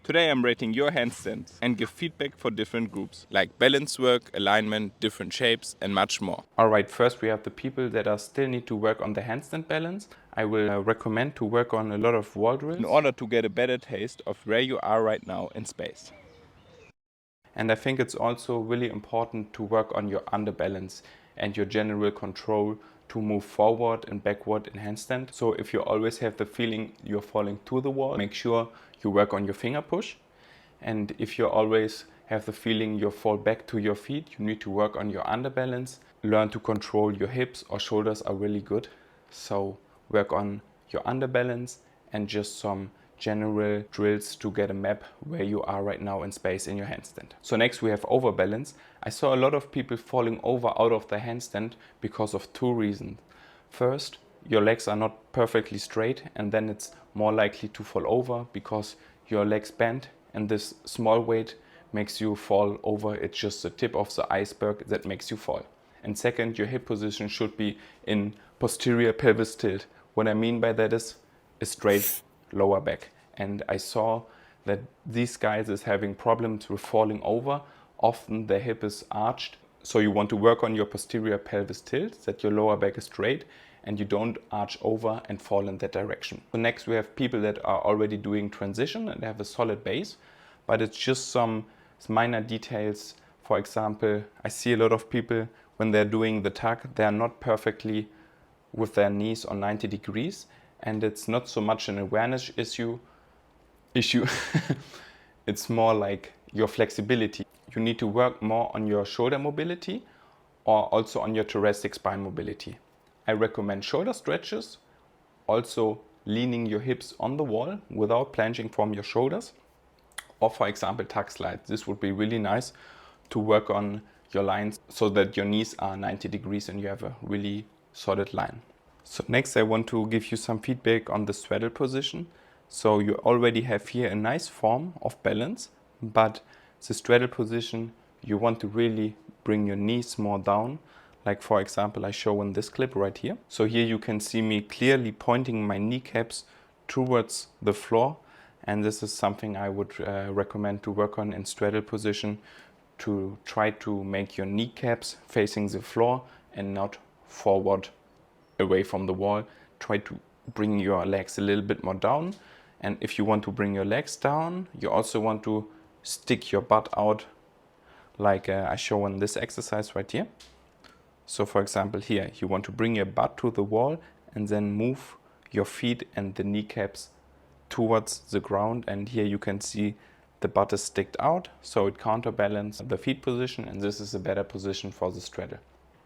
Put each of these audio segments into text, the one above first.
Today I'm rating your handstands and give feedback for different groups, like balance work, alignment, different shapes and much more. Alright, first we have the people that are still need to work on the handstand balance. I will recommend to work on a lot of wall drills in order to get a better taste of where you are right now in space. And I think it's also really important to work on your underbalance and your general control to move forward and backward in handstand. So if you always have the feeling you're falling to the wall, make sure you work on your finger push. And if you always have the feeling you fall back to your feet, you need to work on your underbalance. Learn to control your hips or shoulders are really good. So work on your underbalance and just some general drills to get a map where you are right now in space in your handstand. So next we have overbalance. I saw a lot of people falling over out of the handstand because of two reasons. First, your legs are not perfectly straight and then it's more likely to fall over because your legs bend and this small weight makes you fall over. It's just the tip of the iceberg that makes you fall. And second, your hip position should be in posterior pelvis tilt. What I mean by that is a straight lower back. And I saw that these guys is having problems with falling over. Often their hip is arched. So you want to work on your posterior pelvis tilt, that your lower back is straight and you don't arch over and fall in that direction. So next we have people that are already doing transition and have a solid base, but it's just some minor details. For example, I see a lot of people when they're doing the tuck, they're not perfectly with their knees on 90 degrees. And it's not so much an awareness issue. It's more like your flexibility. You need to work more on your shoulder mobility or also on your thoracic spine mobility. I recommend shoulder stretches, also leaning your hips on the wall without plunging from your shoulders, or for example tuck slides. This would be really nice to work on your lines so that your knees are 90 degrees and you have a really solid line. So next I want to give you some feedback on the straddle position. So you already have here a nice form of balance, but the straddle position, you want to really bring your knees more down. Like for example, I show in this clip right here. So here you can see me clearly pointing my kneecaps towards the floor. And this is something I would recommend to work on in straddle position, to try to make your kneecaps facing the floor and not forward away from the wall. Try to bring your legs a little bit more down. And if you want to bring your legs down, you also want to stick your butt out like I show in this exercise right here. So for example here, you want to bring your butt to the wall and then move your feet and the kneecaps towards the ground. And here you can see the butt is sticked out, so it counterbalances the feet position, and this is a better position for the straddle.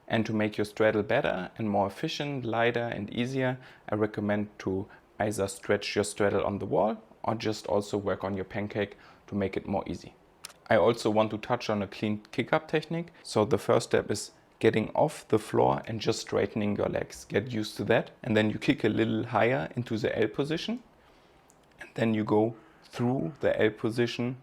And to make your straddle better and more efficient, lighter and easier, I recommend to either stretch your straddle on the wall or just also work on your pancake to make it more easy. I also want to touch on a clean kick-up technique. So the first step is getting off the floor and just straightening your legs. Get used to that. And then you kick a little higher into the L position. And then you go through the L position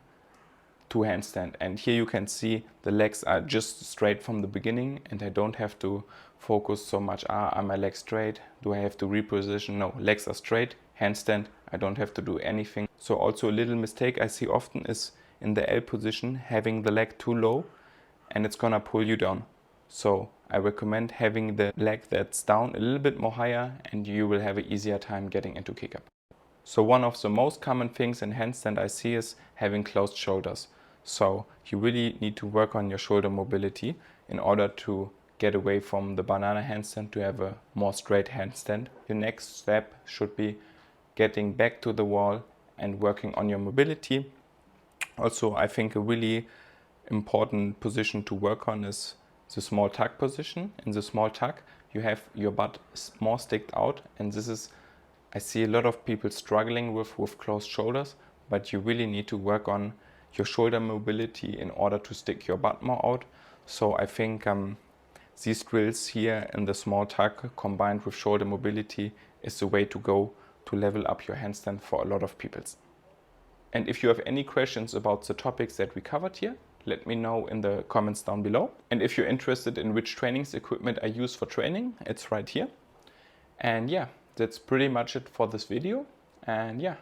to handstand. And here you can see the legs are just straight from the beginning and I don't have to focus so much. Are my legs straight? Do I have to reposition? No, legs are straight. Handstand, I don't have to do anything. So also a little mistake I see often is in the L position having the leg too low and it's gonna pull you down. So I recommend having the leg that's down a little bit more higher and you will have an easier time getting into kick-up. So one of the most common things in handstand I see is having closed shoulders. So you really need to work on your shoulder mobility in order to get away from the banana handstand to have a more straight handstand. Your next step should be getting back to the wall and working on your mobility. Also, I think a really important position to work on is the small tuck position. In the small tuck, you have your butt more sticked out, and this is, I see a lot of people struggling with closed shoulders, but you really need to work on your shoulder mobility in order to stick your butt more out. So I think these drills here in the small tuck combined with shoulder mobility is the way to go to level up your handstand for a lot of people. And if you have any questions about the topics that we covered here, let me know in the comments down below. And if you're interested in which trainings equipment I use for training, it's right here. And yeah, that's pretty much it for this video. And yeah,